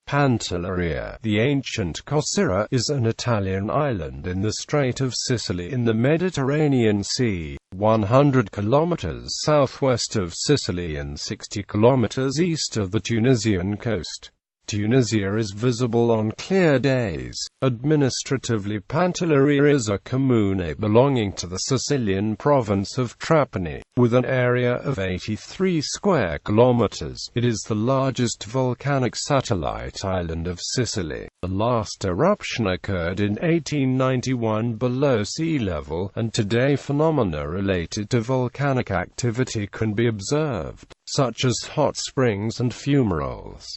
Pantelleria, the ancient Cossyra, is an Italian island in the Strait of Sicily in the Mediterranean Sea, 100 kilometers southwest of Sicily and 60 kilometers east of the Tunisian coast. Tunisia is visible on clear days. Administratively, Pantelleria is a comune belonging to the Sicilian province of Trapani, with an area of 83 square kilometers. It is the largest volcanic satellite island of Sicily. The last eruption occurred in 1891 below sea level, and today phenomena related to volcanic activity can be observed, such as hot springs and fumaroles.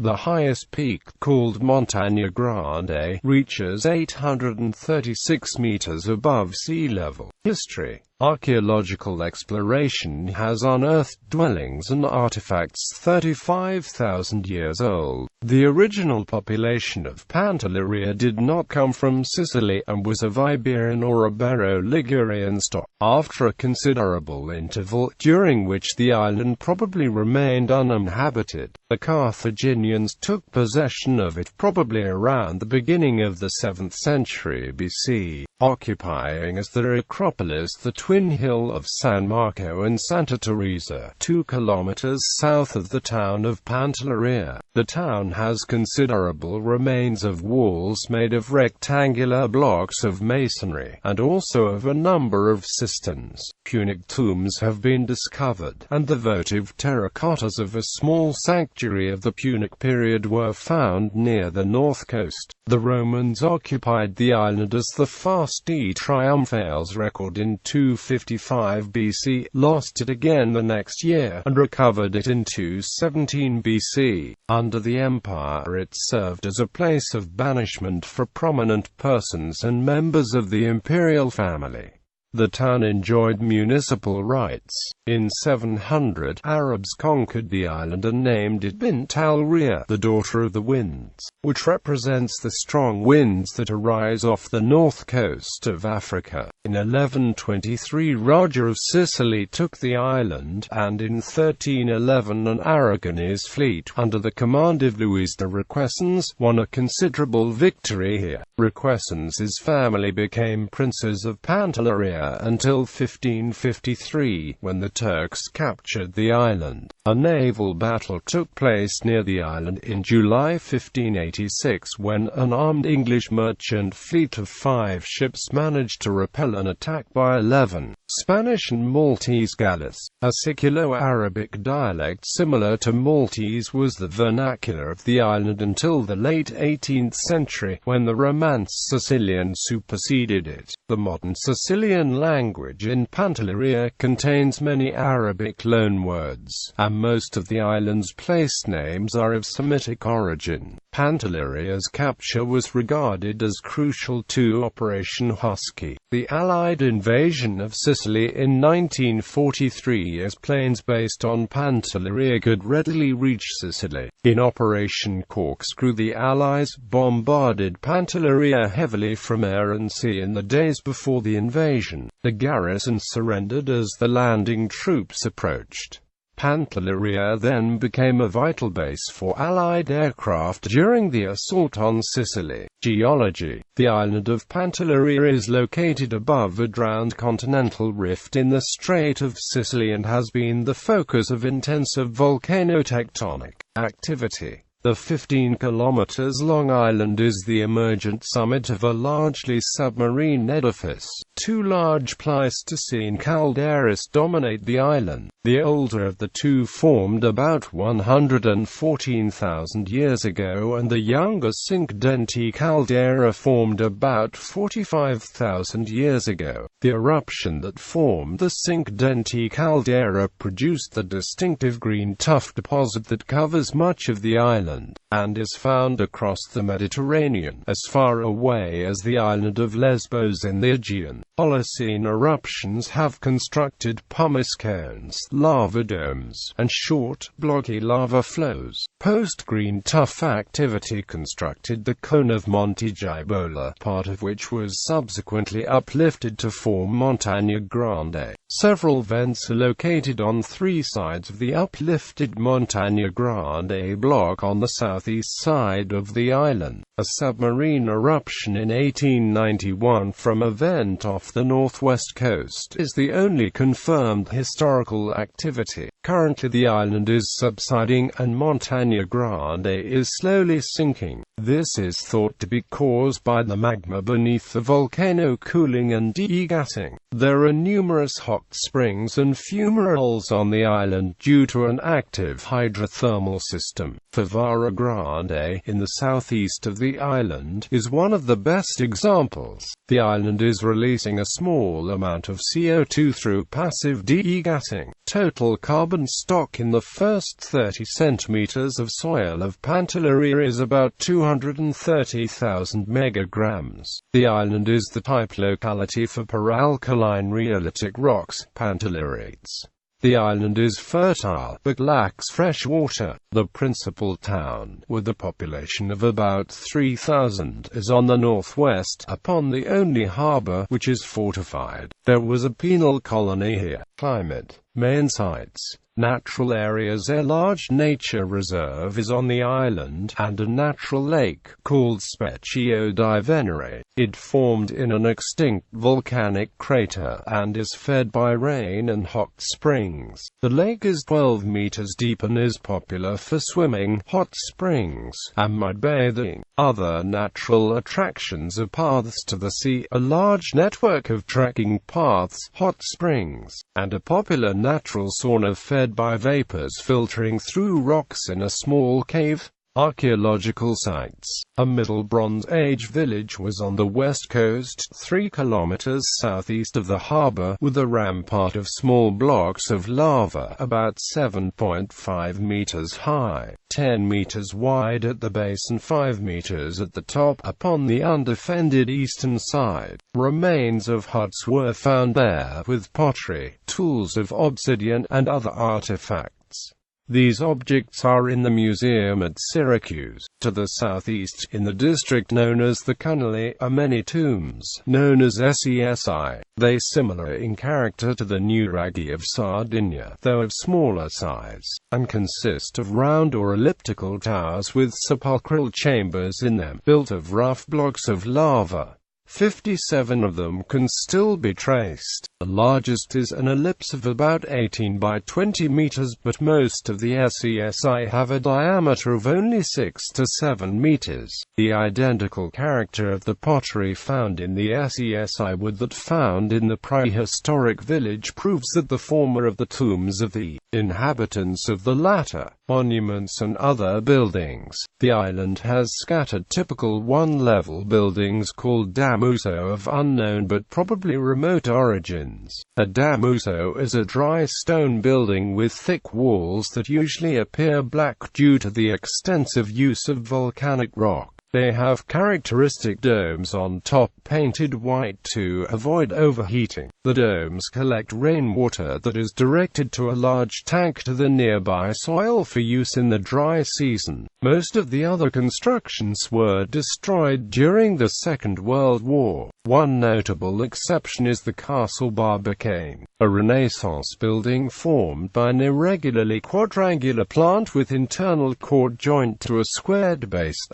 The highest peak, called Montagne Grande, reaches 836 meters above sea level. History. Archaeological exploration has unearthed dwellings and artifacts 35,000 years old. The original population of Pantelleria did not come from Sicily and was of Iberian or Ibero-Ligurian stock. After a considerable interval, during which the island probably remained uninhabited, the Carthaginians took possession of it probably around the beginning of the 7th century BC, occupying as their acropolis the twin hill of San Marco and Santa Teresa, 2 kilometers south of the town of Pantelleria. The town has considerable remains of walls made of rectangular blocks of masonry, and also of a number of cisterns. Punic tombs have been discovered, and the votive terracottas of a small sanctuary of the Punic period were found near the north coast. The Romans occupied the island as the Fasti Triumphales record in 255 BC, lost it again the next year, and recovered it in 217 BC. Under the empire it served as a place of banishment for prominent persons and members of the imperial family. The town enjoyed municipal rights. In 700, Arabs conquered the island and named it Bint al-Ria, the daughter of the winds, which represents the strong winds that arise off the north coast of Africa. In 1123 Roger of Sicily took the island, and in 1311 an Aragonese fleet, under the command of Louis de Requesens, won a considerable victory here. Requesens' family became princes of Pantelleria until 1553, when the Turks captured the island. A naval battle took place near the island in July 1586 when an armed English merchant fleet of 5 ships managed to repel an attack by 11 Spanish and Maltese galleys. A Siculo-Arabic dialect similar to Maltese was the vernacular of the island until the late 18th century, when the Romance Sicilian superseded it. The modern Sicilian language in Pantelleria contains many Arabic loanwords, and most of the island's place names are of Semitic origin. Pantelleria's capture was regarded as crucial to Operation Husky, the Allied invasion of Sicily in 1943, as planes based on Pantelleria could readily reach Sicily. In Operation Corkscrew, the Allies bombarded Pantelleria heavily from air and sea in the days before the invasion. The garrison surrendered as the landing troops approached. Pantelleria then became a vital base for Allied aircraft during the assault on Sicily. Geology. The island of Pantelleria is located above a drowned continental rift in the Strait of Sicily and has been the focus of intensive volcanotectonic activity. The 15 kilometers long island is the emergent summit of a largely submarine edifice. 2 large Pleistocene calderas dominate the island. The older of the two formed about 114,000 years ago, and the younger Cinque Denti caldera formed about 45,000 years ago. The eruption that formed the Cinque Denti caldera produced the distinctive green tuff deposit that covers much of the island, and is found across the Mediterranean, as far away as the island of Lesbos in the Aegean. Holocene eruptions have constructed pumice cones, lava domes, and short, blocky lava flows. Post-green tuff activity constructed the cone of Monte Gibola, part of which was subsequently uplifted to form Montagne Grande. Several vents are located on three sides of the uplifted Montagna Grande block on the southeast side of the island. A submarine eruption in 1891 from a vent off the northwest coast is the only confirmed historical activity. Currently the island is subsiding and Montagna Grande is slowly sinking. This is thought to be caused by the magma beneath the volcano cooling and degassing. There are numerous hot springs and fumaroles on the island due to an active hydrothermal system. Favara Grande, in the southeast of the island, is one of the best examples. The island is releasing a small amount of CO2 through passive degassing. Total carbon stock in the first 30 centimeters of soil of Pantelleria is about 230,000 megagrams. The island is the type locality for peralkaline rhyolitic rocks, pantellerites. The island is fertile, but lacks fresh water. The principal town, with a population of about 3,000, is on the northwest, upon the only harbour, which is fortified. There was a penal colony here. Climate. Main sites. Natural areas. A large nature reserve is on the island, and a natural lake, called Specchio di Venere. It formed in an extinct volcanic crater, and is fed by rain and hot springs. The lake is 12 meters deep and is popular for swimming, hot springs, and mud bathing. Other natural attractions are paths to the sea, a large network of trekking paths, hot springs, and a popular natural sauna fed by vapors filtering through rocks in a small cave. Archaeological sites. A Middle Bronze Age village was on the west coast, 3 kilometers southeast of the harbor, with a rampart of small blocks of lava, about 7.5 meters high, 10 meters wide at the base and 5 meters at the top. Upon the undefended eastern side, remains of huts were found there, with pottery, tools of obsidian, and other artifacts. These objects are in the museum at Syracuse. To the southeast, in the district known as the Cunali, are many tombs, known as Sesi. They similar in character to the nuraghi of Sardinia, though of smaller size, and consist of round or elliptical towers with sepulchral chambers in them, built of rough blocks of lava. 57 of them can still be traced. The largest is an ellipse of about 18 by 20 meters, but most of the Sesi have a diameter of only 6 to 7 meters. The identical character of the pottery found in the Sesi with that found in the prehistoric village proves that the former of the tombs of the inhabitants of the latter, monuments and other buildings. The island has scattered typical one-level buildings called damuso of unknown but probably remote origins. A damuso is a dry stone building with thick walls that usually appear black due to the extensive use of volcanic rock. They have characteristic domes on top painted white to avoid overheating. The domes collect rainwater that is directed to a large tank to the nearby soil for use in the dry season. Most of the other constructions were destroyed during the Second World War. One notable exception is the Castle Barbicane, a Renaissance building formed by an irregularly quadrangular plant with internal court joint to a squared-based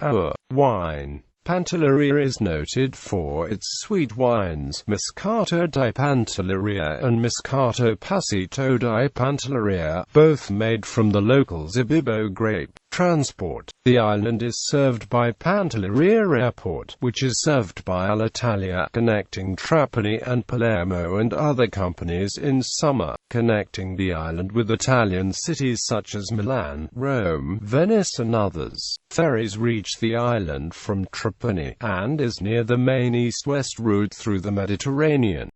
wine. Pantelleria is noted for its sweet wines, Moscato di Pantelleria and Moscato Passito di Pantelleria, both made from the local Zabibbo grape. Transport. The island is served by Pantelleria Airport, which is served by Alitalia, connecting Trapani and Palermo and other companies in summer, connecting the island with Italian cities such as Milan, Rome, Venice and others. Ferries reach the island from Trapani, and is near the main east-west route through the Mediterranean.